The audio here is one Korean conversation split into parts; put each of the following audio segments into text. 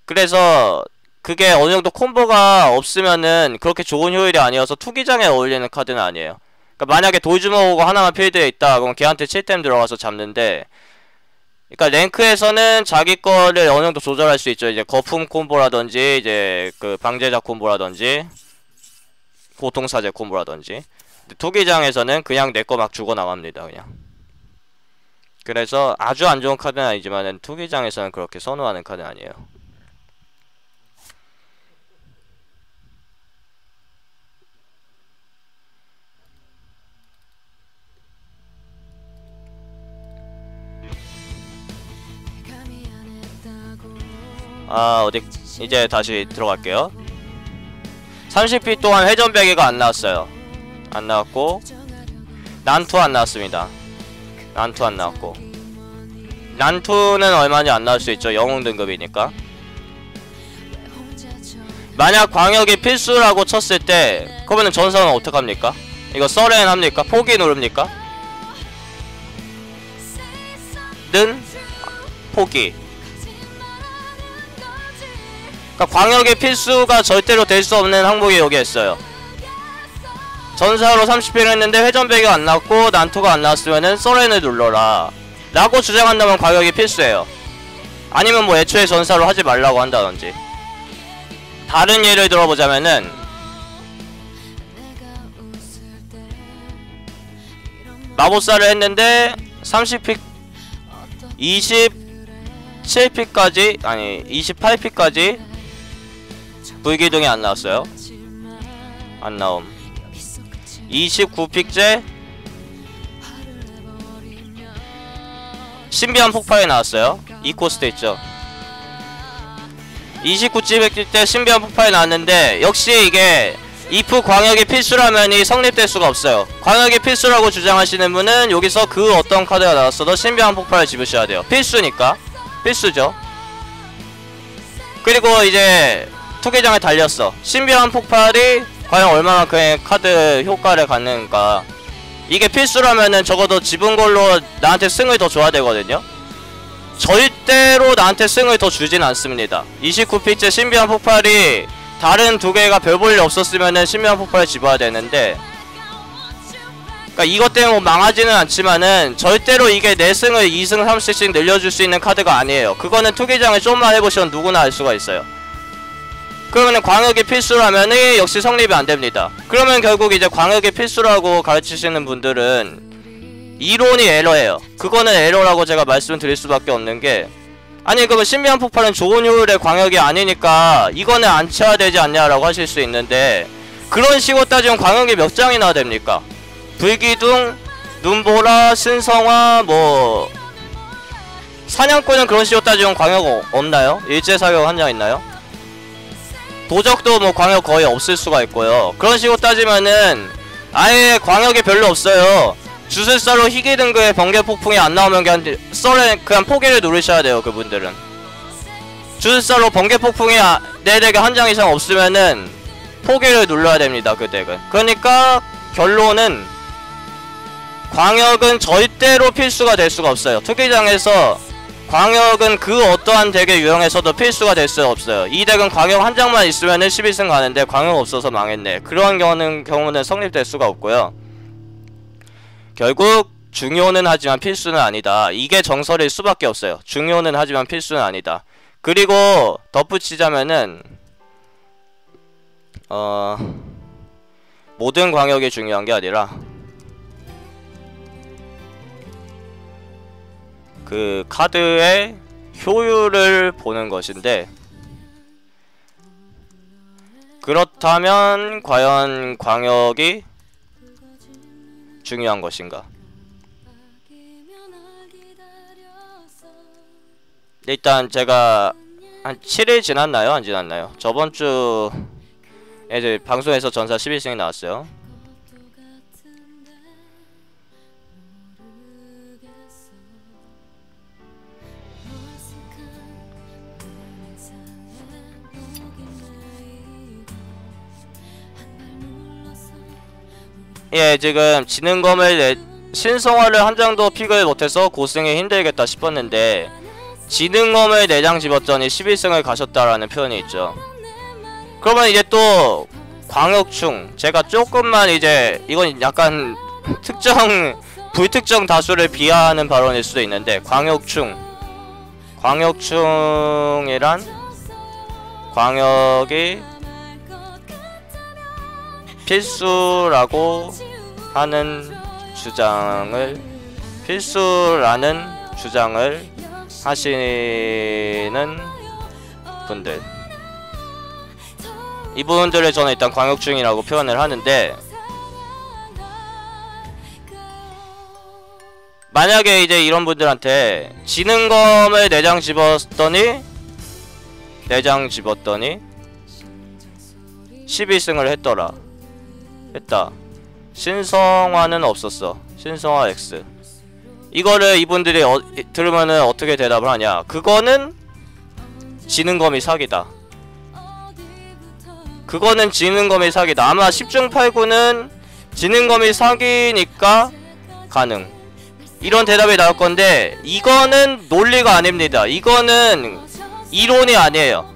그래서 그게 어느정도 콤보가 없으면은 그렇게 좋은 효율이 아니어서 투기장에 어울리는 카드는 아니에요. 그러니까 만약에 돌주먹오고 하나만 필드에 있다 그럼 걔한테 7템 들어가서 잡는데, 그러니까 랭크에서는 자기 거를 어느정도 조절할 수 있죠. 이제 거품 콤보라든지 이제 그 방제자 콤보라든지 고통사제 콤보라든지. 투기장에서는 그냥 내 거 막 죽어나갑니다 그냥. 그래서 아주 안 좋은 카드는 아니지만은 투기장에서는 그렇게 선호하는 카드는 아니에요. 어디 이제 다시 들어갈게요. 30피 동안 회전배기가 안 나왔어요. 안 나왔고 난투 안 나왔습니다. 난투 안 나왔고, 난투는 얼마인지 안 나올 수 있죠. 영웅 등급이니까. 만약 광역이 필수라고 쳤을 때 그러면은 전사는 어떡합니까? 이거 서렌 합니까? 포기 누릅니까? 는 포기. 그러니까 광역의 필수가 절대로 될 수 없는 항목이 여기에 있어요. 전사로 30회를 했는데 회전배기가 안 나왔고 난투가 안 나왔으면은 서렌을 눌러라 라고 주장한다면 광역이 필수예요. 아니면 뭐 애초에 전사로 하지 말라고 한다든지. 다른 예를 들어보자면은 마법사를 했는데 30피 27피까지 아니 28피까지 불기둥이 안 나왔어요. 안 나옴. 29픽째 신비한 폭발이 나왔어요. 2코스트 있죠. 29픽 때 신비한 폭발이 나왔는데 역시 이게 if 광역이 필수라면이 성립될 수가 없어요. 광역이 필수라고 주장하시는 분은 여기서 그 어떤 카드가 나왔어도 신비한 폭발을 집으셔야 돼요. 필수니까. 필수죠. 그리고 이제 투기장에 달렸어. 신비한 폭발이 과연 얼마만큼의 카드 효과를 갖는가. 이게 필수라면은 적어도 집은 걸로 나한테 승을 더 줘야 되거든요. 절대로 나한테 승을 더 주진 않습니다. 29피째 신비한 폭발이 다른 두 개가 별 볼일 없었으면은 신비한 폭발을 집어야 되는데, 그러니까 이것 때문에 뭐 망하지는 않지만은 절대로 이게 내 승을 2승 3승씩 늘려줄 수 있는 카드가 아니에요. 그거는 투기장을 좀만 해보시면 누구나 알 수가 있어요. 그러면은 광역이 필수라면은 역시 성립이 안됩니다. 그러면 결국 이제 광역이 필수라고 가르치시는 분들은 이론이 에러예요. 그거는 에러라고 제가 말씀드릴 수밖에 없는게, 아니 그러면 신비한 폭발은 좋은 효율의 광역이 아니니까 이거는 안 쳐야 되지 않냐라고 하실 수 있는데, 그런 식으로 따지면 광역이 몇 장이나 됩니까? 불기둥, 눈보라, 신성화, 뭐 사냥꾼은 그런 식으로 따지면 광역 없나요? 일제사격 한 장 있나요? 도적도 뭐 광역 거의 없을 수가 있고요. 그런 식으로 따지면은 아예 광역이 별로 없어요. 주술사로 희귀 등급의 번개 폭풍이 안 나오면 그냥 썰에 그냥 포기를 누르셔야 돼요. 그분들은 주술사로 번개 폭풍이 내 덱에 한 장 이상 없으면은 포기를 눌러야 됩니다. 그 덱은. 그러니까 결론은 광역은 절대로 필수가 될 수가 없어요. 투기장에서 광역은 그 어떠한 덱에 유형에서도 필수가 될 수 없어요. 이 덱은 광역 한 장만 있으면은 11승 가는데 광역 없어서 망했네. 그런 경우는 성립될 수가 없고요. 결국 중요는 하지만 필수는 아니다. 이게 정설일 수밖에 없어요. 중요는 하지만 필수는 아니다. 그리고 덧붙이자면은 모든 광역이 중요한 게 아니라 그 카드의 효율을 보는 것인데, 그렇다면 과연 광역이 중요한 것인가? 일단 제가 한 7일 지났나요? 안 지났나요? 저번주 이제 방송에서 전사 11승이 나왔어요. 예, 지금 지능검을 신성화를 한 장도 픽을 못해서 고승이 힘들겠다 싶었는데, 지능검을 4장 집었더니 11승을 가셨다라는 표현이 있죠. 그러면 이제 또 광역충, 제가 조금만 이제 이건 약간 특정 불특정 다수를 비하하는 발언일 수도 있는데, 광역충이란 광역이 필수라고 하는 필수라는 주장을 하시는 분들, 이분들을 저는 일단 광역충이라고 표현을 하는데, 만약에 이제 이런 분들한테 지능검을 4장 집었더니 11승을 했다. 신성화는 없었어. 신성화 X. 이거를 이분들이 들으면은 어떻게 대답을 하냐? 그거는 지능검이 사기다. 그거는 지능검이 사기다. 아마 10중 8구는 지능검이 사기니까 가능. 이런 대답이 나올 건데, 이거는 논리가 아닙니다. 이거는 이론이 아니에요.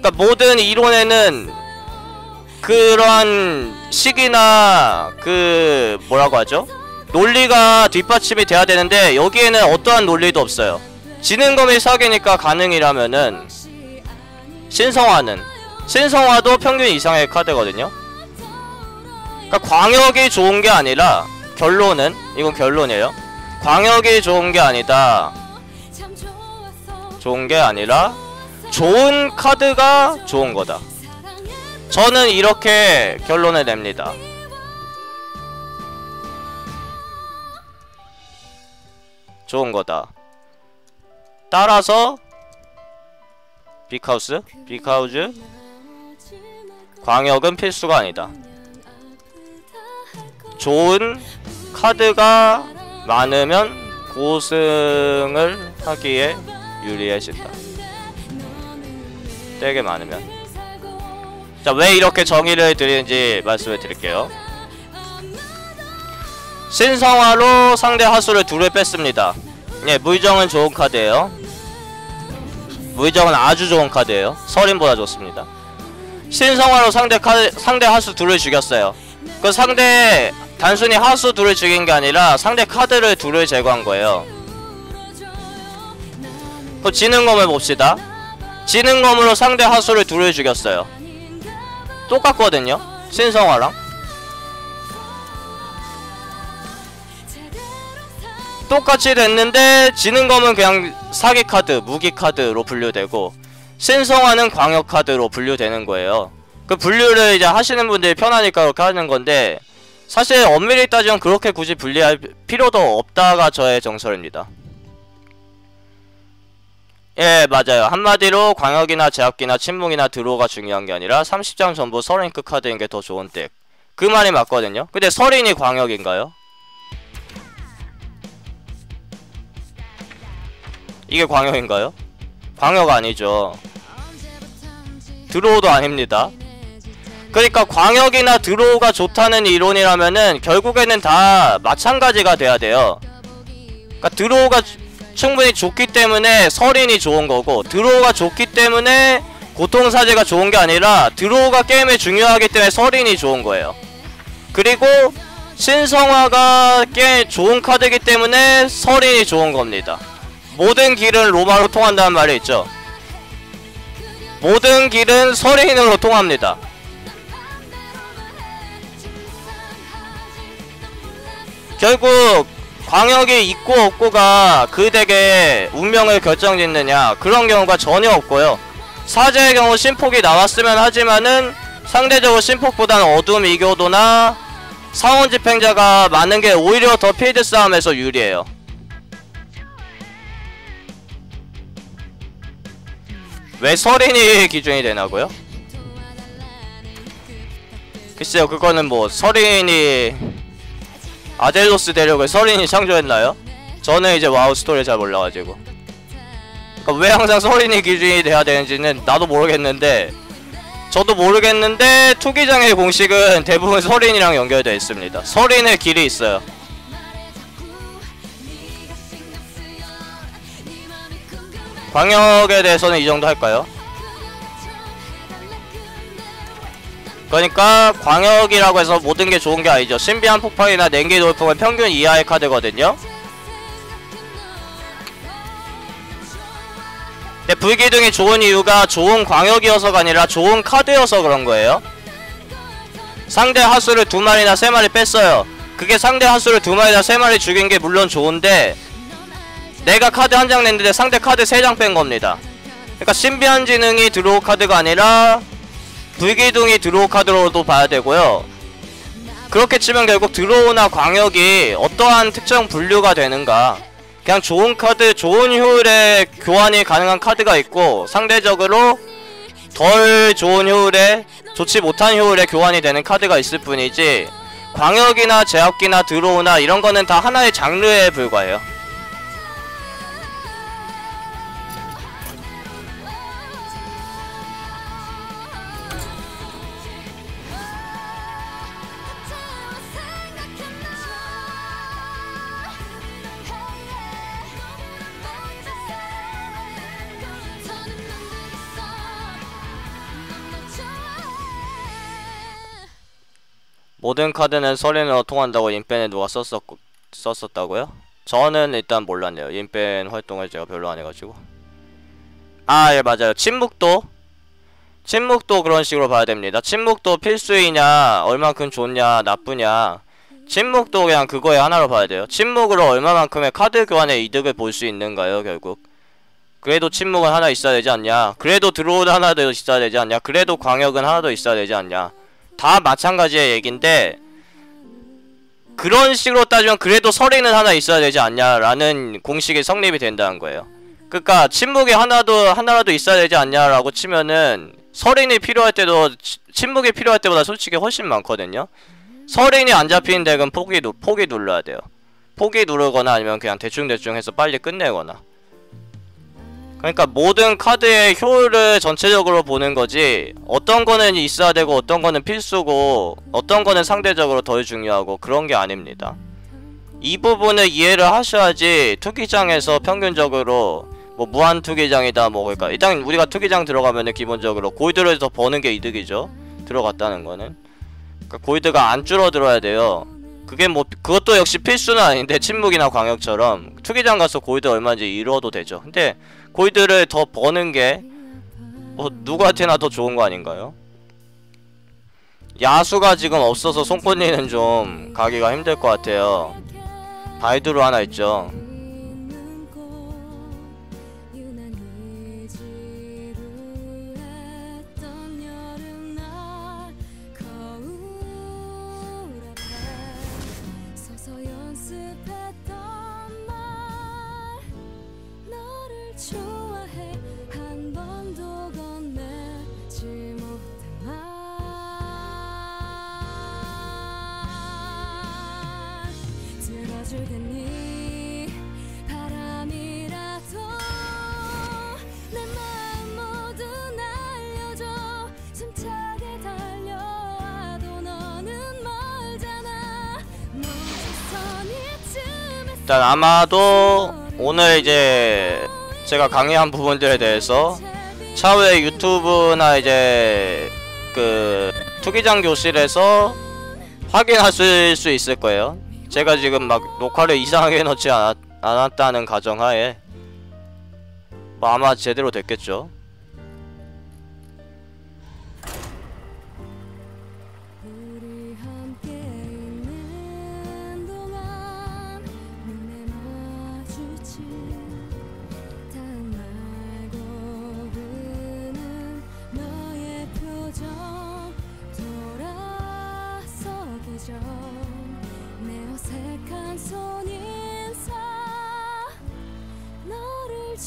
그러니까 모든 이론에는 그러한 식이나 뭐라고 하죠? 논리가 뒷받침이 돼야 되는데, 여기에는 어떠한 논리도 없어요. 지능검이 사기니까 가능이라면은 신성화도 평균 이상의 카드거든요. 그러니까 광역이 좋은 게 아니라, 이건 결론이에요. 광역이 좋은 게 아니라 좋은 카드가 좋은 거다. 저는 이렇게 결론을 냅니다. 좋은 거다. 따라서 빅하우스 광역은 필수가 아니다. 좋은 카드가 많으면 고승을 하기에 유리해진다. 되게 많으면. 자, 왜 이렇게 정의를 드리는지 말씀을 드릴게요. 신성화로 상대 하수를 2를 뺐습니다. 예, 무의정은 좋은 카드예요. 무의정은 아주 좋은 카드예요. 서린보다 좋습니다. 신성화로 상대 하수 2를 죽였어요. 그 단순히 하수 2를 죽인 게 아니라 상대 카드를 2를 제거한 거예요. 그 지능검을 봅시다. 지능검으로 상대 하수를 2를 죽였어요. 똑같거든요, 신성화랑. 똑같이 됐는데, 지능검은 그냥 사기 카드, 무기 카드로 분류되고, 신성화는 광역 카드로 분류되는 거예요. 그 분류를 이제 하시는 분들이 편하니까 그렇게 하는 건데, 사실 엄밀히 따지면 그렇게 굳이 분리할 필요도 없다가 저의 정설입니다. 예, 맞아요. 한마디로 광역이나 제압기나 침묵이나 드로우가 중요한 게 아니라 30장 전부 서린급 카드인 게 더 좋은 덱. 그 말이 맞거든요. 근데 서린이 광역인가요? 이게 광역인가요? 광역 아니죠. 드로우도 아닙니다. 그러니까 광역이나 드로우가 좋다는 이론이라면은 결국에는 다 마찬가지가 돼야 돼요. 그러니까 드로우가 충분히 좋기 때문에 서린이 좋은 거고, 드로우가 좋기 때문에 고통사제가 좋은 게 아니라 드로우가 게임에 중요하기 때문에 서린이 좋은 거예요. 그리고 신성화가 꽤 좋은 카드이기 때문에 서린이 좋은 겁니다. 모든 길은 로마로 통한다는 말이 있죠. 모든 길은 서린으로 통합니다. 결국 광역이 있고 없고가 그 덱의 운명을 결정짓느냐, 그런 경우가 전혀 없고요. 사제의 경우 신폭이 나왔으면 하지만은 상대적으로 신폭보다는 어둠 이교도나 사원 집행자가 많은 게 오히려 더 필드 싸움에서 유리해요. 왜 서린이 기준이 되나고요? 글쎄요, 그거는 뭐 서린이 아델로스 대륙을 서린이 창조했나요? 저는 이제 와우 스토리 잘 몰라가지고. 그러니까 왜 항상 서린이 기준이 돼야 되는지는 나도 모르겠는데, 저도 모르겠는데 투기장의 공식은 대부분 서린이랑 연결되어 있습니다. 서린의 길이 있어요. 광역에 대해서는 이 정도 할까요? 그러니까 광역이라고 해서 모든 게 좋은 게 아니죠. 신비한 폭발이나 냉기 돌풍은 평균 이하의 카드거든요. 근데 불기둥이 좋은 이유가 좋은 광역이어서가 아니라 좋은 카드여서 그런 거예요. 상대 하수를 2마리나 3마리 뺐어요. 그게 상대 하수를 2마리나 3마리 죽인 게 물론 좋은데 내가 카드 한 장 냈는데 상대 카드 3장 뺀 겁니다. 그러니까 신비한 지능이 드로우 카드가 아니라 불기둥이 드로우 카드로도 봐야 되고요. 그렇게 치면 결국 드로우나 광역이 어떠한 특정 분류가 되는가, 그냥 좋은 카드, 좋은 효율에 교환이 가능한 카드가 있고 상대적으로 덜 좋은 효율에, 좋지 못한 효율에 교환이 되는 카드가 있을 뿐이지, 광역이나 제압기나 드로우나 이런 거는 다 하나의 장르에 불과해요. 모든 카드는 서린으로 통한다고 인벤에 누가 썼었다고요? 저는 일단 몰랐네요. 인벤 활동을 제가 별로 안 해가지고. 아, 예, 맞아요. 침묵도 그런 식으로 봐야 됩니다. 침묵도 필수이냐, 얼만큼 좋냐, 나쁘냐, 침묵도 그냥 그거에 하나로 봐야 돼요. 침묵으로 얼마만큼의 카드 교환의 이득을 볼 수 있는가요, 결국? 그래도 침묵은 하나 있어야 되지 않냐, 그래도 드로우는 하나 더 있어야 되지 않냐, 그래도 광역은 하나 더 있어야 되지 않냐, 다 마찬가지의 얘긴데 그런 식으로 따지면 그래도 서린은 하나 있어야 되지 않냐라는 공식이 성립이 된다는 거예요. 그러니까 침묵이 하나라도 있어야 되지 않냐라고 치면은 서린이 필요할 때도 침묵이 필요할 때보다 솔직히 훨씬 많거든요. 서린이 안 잡히는 덱은 포기 눌러야 돼요. 포기 누르거나 아니면 그냥 대충 해서 빨리 끝내거나. 그러니까 모든 카드의 효율을 전체적으로 보는 거지, 어떤 거는 있어야 되고 어떤 거는 필수고 어떤 거는 상대적으로 덜 중요하고 그런 게 아닙니다. 이 부분을 이해를 하셔야지 투기장에서 평균적으로 뭐 무한 투기장이다 뭐, 그러니까 일단 우리가 투기장 들어가면은 기본적으로 골드를 더 버는 게 이득이죠. 들어갔다는 거는. 그러니까 골드가 안 줄어들어야 돼요. 그게 뭐 그것도 역시 필수는 아닌데 침묵이나 광역처럼 투기장 가서 골드 얼마인지 이뤄도 되죠. 근데 골드를 더 버는 게 뭐 누구한테나 더 좋은 거 아닌가요? 야수가 지금 없어서 손꽃니는 좀 가기가 힘들 것 같아요. 바이두루 하나 있죠. 일단 아마도 오늘 이제 제가 강의한 부분들에 대해서 차후에 유튜브나 이제 그 투기장 교실에서 확인하실 수 있을 거예요. 제가 지금 막 녹화를 이상하게 해놓지 않았다는 가정하에 뭐 아마 제대로 됐겠죠.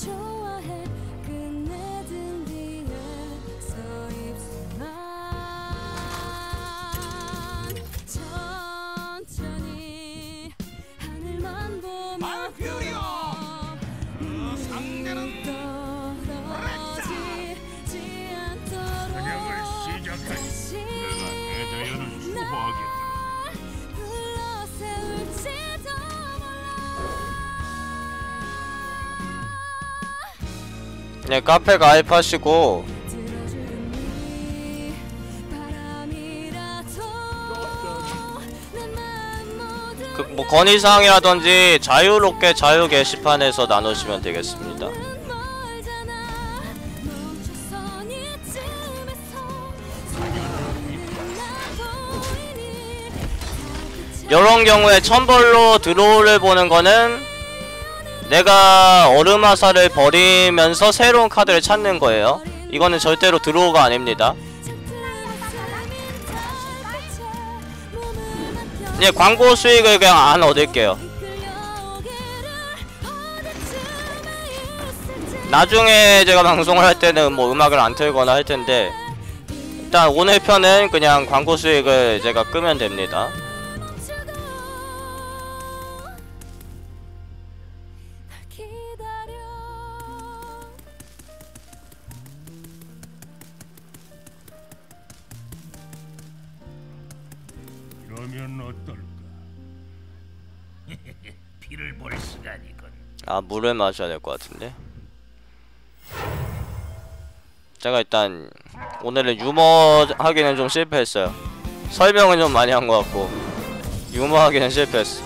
좋아해 끝내 네, 카페 가입하시고 그 뭐 건의사항이라든지 자유롭게 자유 게시판에서 나누시면 되겠습니다. 요런 경우에 천벌로 드로우를 보는 거는 내가 얼음화살을 버리면서 새로운 카드를 찾는 거예요. 이거는 절대로 드로우가 아닙니다. 예, 광고 수익을 그냥 안 얻을게요. 나중에 제가 방송을 할 때는 뭐 음악을 안 틀거나 할 텐데, 일단 오늘 편은 그냥 광고 수익을 제가 끄면 됩니다. 그러면 어떨까? 피를 볼 시간이군. 아, 물을 마셔야 될 것 같은데. 제가 일단 오늘은 유머 하기는 좀 실패했어요. 설명은 좀 많이 한 것 같고 유머 하기는 실패했어.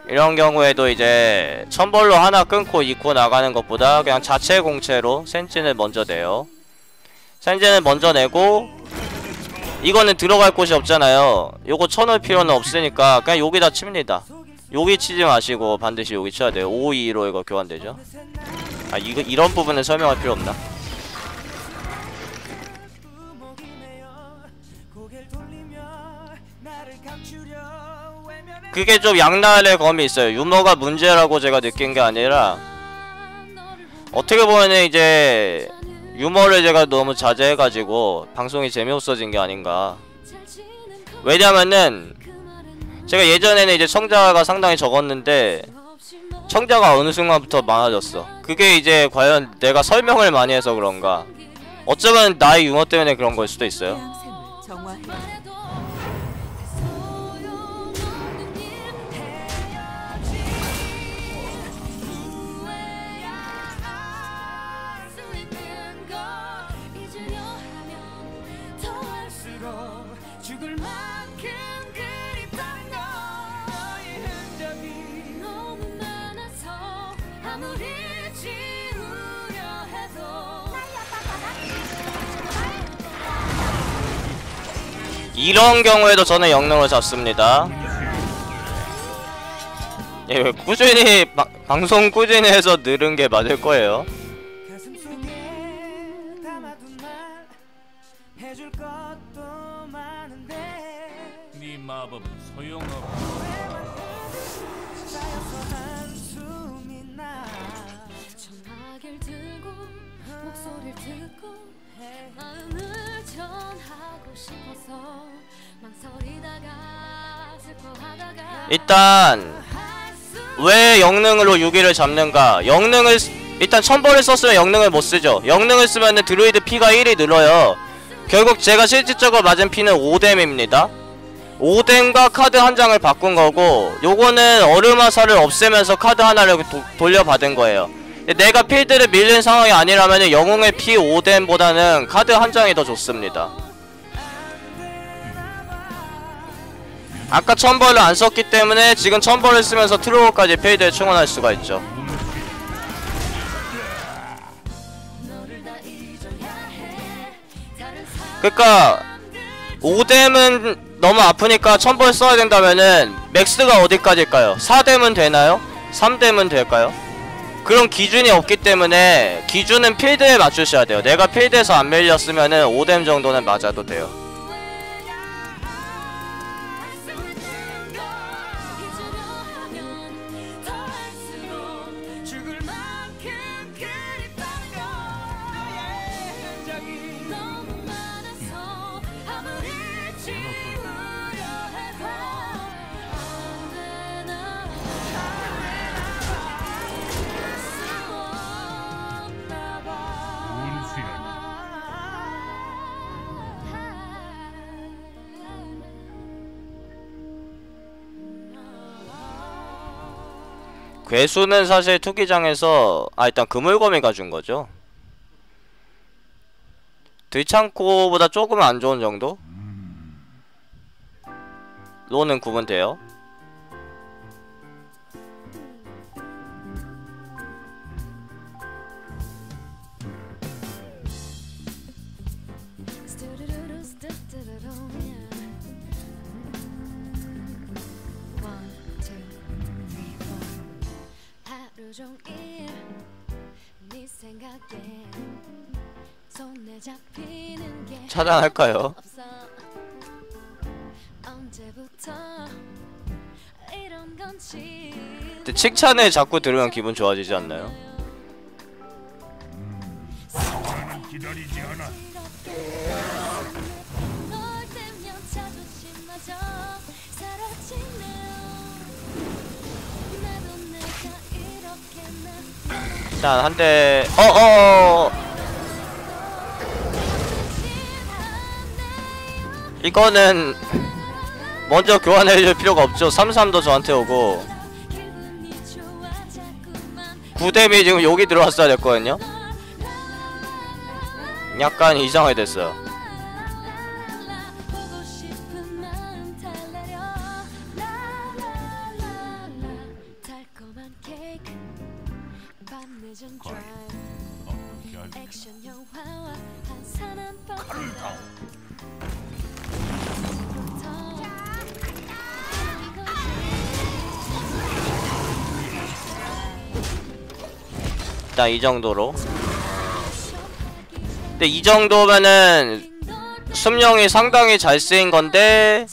이런 경우에도 이제 천벌로 하나 끊고 잊고 나가는 것보다 그냥 자체 공채로 센진을 먼저 내요. 센진을 먼저 내고, 이거는 들어갈 곳이 없잖아요. 요거 쳐놓을 필요는 없으니까 그냥 여기다 칩니다. 여기 치지 마시고 반드시 여기 쳐야 돼요. 522로 이거 교환되죠. 아, 이런 부분은 설명할 필요 없나? 그게 좀 양날의 검이 있어요. 유머가 문제라고 제가 느낀 게 아니라, 어떻게 보면은 이제 유머를 제가 너무 자제해가지고 방송이 재미없어진 게 아닌가. 왜냐면은 제가 예전에는 이제 청자가 상당히 적었는데 청자가 어느 순간부터 많아졌어. 그게 이제 과연 내가 설명을 많이 해서 그런가, 어쩌면 나의 유머 때문에 그런 걸 수도 있어요. 이런 경우에도 저는 영능을 잡습니다. 예, 꾸준히 방송 꾸준히 해서 늘은 게 맞을 거예요. 네 마법은 소용없어. 전화기를 들고 목소리를 듣고 마음을 전하고 싶어서 망설이다가 슬퍼하다가 일단 왜 영능으로 6위를 잡는가? 영능을 일단 천벌을 썼으면 영능을 못 쓰죠. 영능을 쓰면은 드루이드 피가 1이 늘어요. 결국 제가 실질적으로 맞은 피는 5뎀입니다. 5뎀과 카드 한 장을 바꾼 거고, 요거는 얼음화살을 없애면서 카드 하나를 돌려받은 거예요. 내가 필드를 밀린 상황이 아니라면 영웅의 피 5뎀보다는 카드 한 장이 더 좋습니다. 아까 천벌을 안 썼기 때문에 지금 천벌을 쓰면서 트로우까지 필드에 충원할 수가 있죠. 그니까 5뎀은 너무 아프니까 천벌 써야 된다면은 맥스가 어디까지일까요? 4뎀은 되나요? 3뎀은 될까요? 그런 기준이 없기 때문에 기준은 필드에 맞추셔야 돼요. 내가 필드에서 안 밀렸으면은 5뎀 정도는 맞아도 돼요. 괴수는 사실 투기장에서 일단 그물거미가 준 거죠. 들창코보다 조금 안 좋은 정도? 로는 구분돼요. 하루 종일 네 생각에 손에 잡히는 게 차단할까요? 없어. 언제부터 이런 건지 근데 칭찬을 자꾸 들으면 기분 좋아지지 않나요? 나는 기다리지 않아. 널 때면 자존심마저 사라지네요. 나도 내가 이렇게 일단 한 대. 어어. 이거는 먼저 교환해줄 필요가 없죠. 3-3도 저한테 오고 기분이 좋아 자꾸만 9뎀이 지금 여기 들어왔어야 됐거든요. 약간 이상하게 됐어요. 보고 싶은 마음 달래려 라라라라 달콤한 케이크 밤늦은 드라이브 액션 영화와 한산한 밤 일단 이 정도로. 근데 이 정도면은 숨령이 상당히 잘 쓰인 건데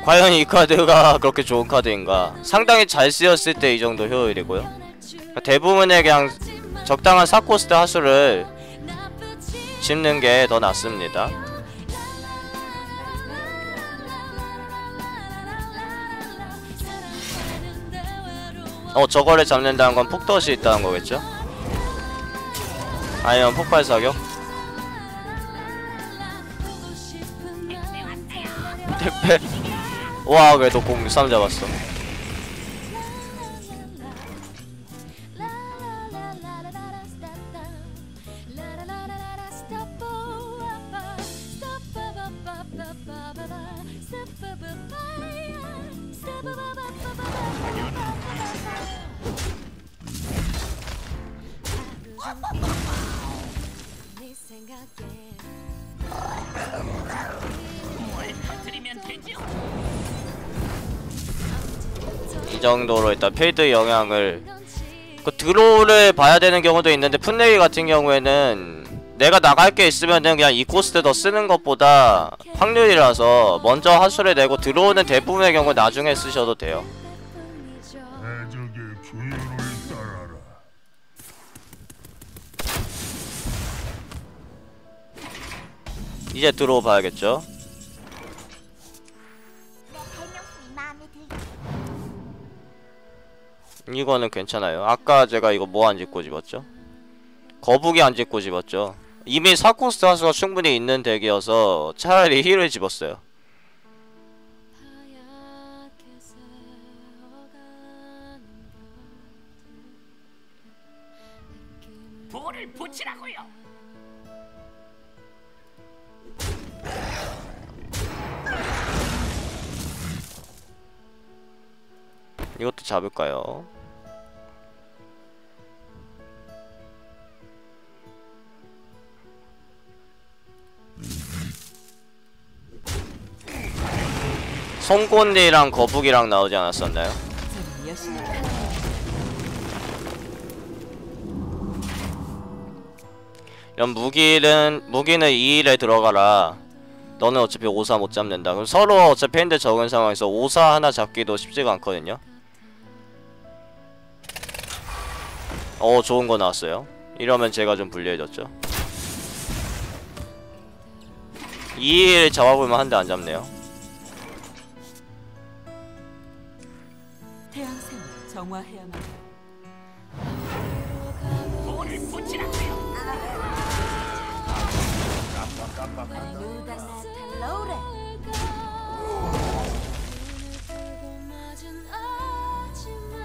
과연 이 카드가 그렇게 좋은 카드인가? 상당히 잘 쓰였을 때 이 정도 효율이고요. 그러니까 대부분의 그냥 적당한 4코스트 하수를 짚는 게 더 낫습니다. 저거를 잡는다는 건 폭덫이 있다는 거겠죠? 아니면 폭발 사격? 택배. 와, 그래도 063 잡았어. 네 생각에 이 정도로 일단 필드 영향을 그 드로우를 봐야 되는 경우도 있는데 풋내기 같은 경우에는 내가 나갈 게 있으면은 그냥 이 코스트 더 쓰는 것보다 확률이라서 먼저 하수를 내고 드로우는 대부분의 경우 나중에 쓰셔도 돼요. 대적의 규율을 따라라. 이제 드로우 봐야겠죠. 이거는 괜찮아요. 아까 제가 이거 뭐 안 짚고 집었죠? 거북이 안 짚고 집었죠. 이미 4코스트 하수가 충분히 있는 덱이어서 차라리 힐을 집었어요. 볼을 붙이라고요. 이것도 잡을까요? 송곳니랑 거북이랑 나오지 않았었나요? 이런 무기는 2일에 들어가라. 너는 어차피 5사 못 잡는다. 그럼 서로 어차피 핸드 적은 상황에서 5사 하나 잡기도 쉽지가 않거든요. 좋은 거 나왔어요. 이러면 제가 좀 불리해졌죠. 2일 잡아볼만 한데 안 잡네요. 태양생을 정화해야만 해. 볼을 붙이라고요. 누가 나타나오래 눈을 뜨고 맞은 아침에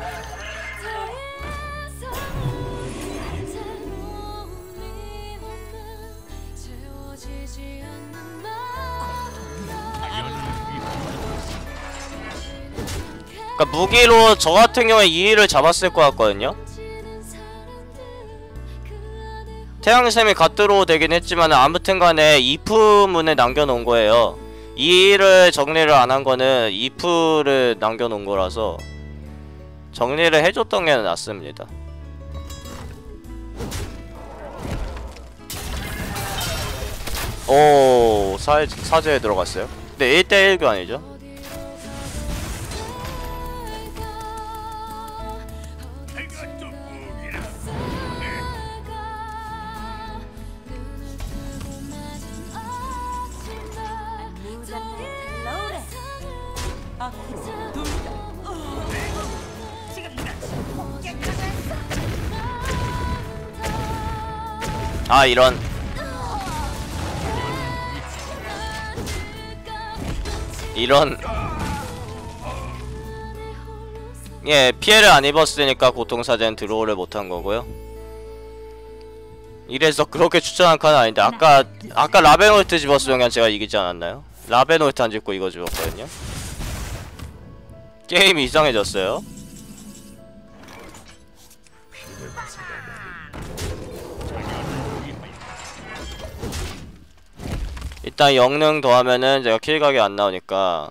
그러니까 무기로 저 같은 경우에 2위를 잡았을 것 같거든요. 태양샘이 갓드로우 되긴 했지만 아무튼간에 if문을 남겨놓은 거예요. 2위를 정리를 안 한 거는 if를 남겨놓은 거라서 정리를 해줬던 게 낫습니다. 오, 사제에 들어갔어요. 근데 1대1 교환이죠. 내가 또 무기라. 앞으로 돌자. 아, 이런. 예, 피해를 안 입었으니까 고통사제는 드로우를 못한 거고요. 이래서 그렇게 추천한 칸은 아닌데 아까 라베노이트 집었으면 그냥 제가 이기지 않았나요? 라베노이트 안 집고 이거 집었거든요. 게임이 이상해졌어요. 일단 영능 더하면은 제가 킬각이 안 나오니까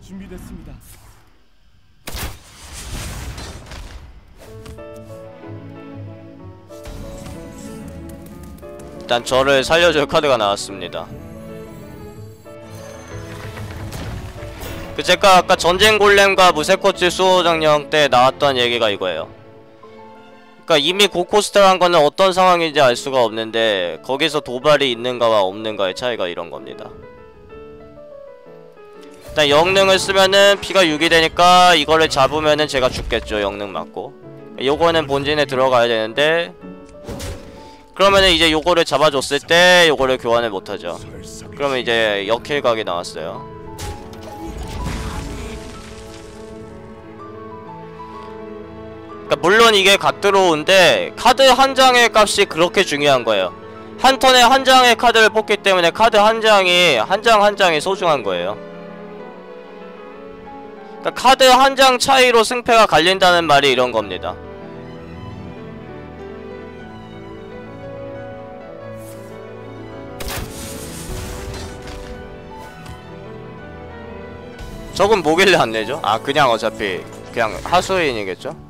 준비됐습니다. 일단 저를 살려줄 카드가 나왔습니다. 제가 아까 전쟁골렘과 무쇠코치 수호정령 때 나왔던 얘기가 이거예요. 그니까 이미 고코스트란 거는 어떤 상황인지 알 수가 없는데 거기서 도발이 있는가와 없는가의 차이가 이런 겁니다. 일단 영능을 쓰면은 피가 6이 되니까 이거를 잡으면은 제가 죽겠죠. 영능 맞고. 요거는 본진에 들어가야 되는데 그러면은 이제 요거를 잡아줬을 때 요거를 교환을 못하죠. 그러면 이제 역킬각이 나왔어요. 그러니까 물론 이게 갓드로우인데 카드 한 장의 값이 그렇게 중요한 거예요. 한 턴에 한 장의 카드를 뽑기 때문에 카드 한 장이 한 장이 소중한 거예요. 그러니까 카드 한 장 차이로 승패가 갈린다는 말이 이런 겁니다. 저건 뭐길래 안 내죠? 아, 그냥 어차피 그냥 하수인이겠죠?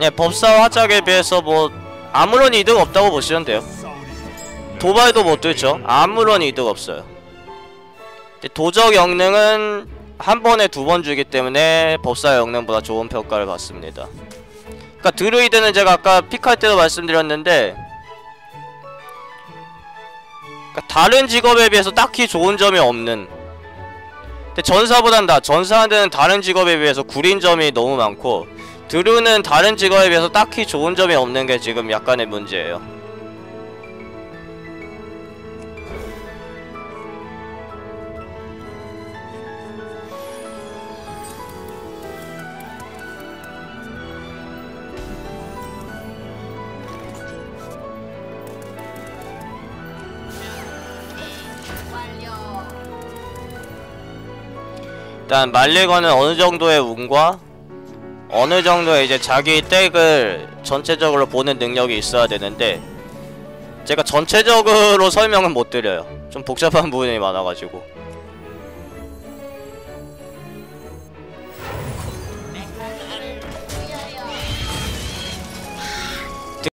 예, 법사 화작에 비해서 뭐 아무런 이득 없다고 보시면 돼요. 도발도 못 들죠. 아무런 이득 없어요. 도적 영능은 한 번에 2번 주기 때문에 법사 영능보다 좋은 평가를 받습니다. 그러니까 드루이드는 제가 아까 픽할 때도 말씀드렸는데 그러니까 다른 직업에 비해서 딱히 좋은 점이 없는, 근데 전사보단 전사한테는 다른 직업에 비해서 구린 점이 너무 많고 드루는 다른 직업에 비해서 딱히 좋은 점이 없는 게 지금 약간의 문제예요. 일단 말리거는 어느 정도의 운과 어느 정도의 이제 자기 덱을 전체적으로 보는 능력이 있어야 되는데 제가 전체적으로 설명은 못 드려요. 좀 복잡한 부분이 많아가지고.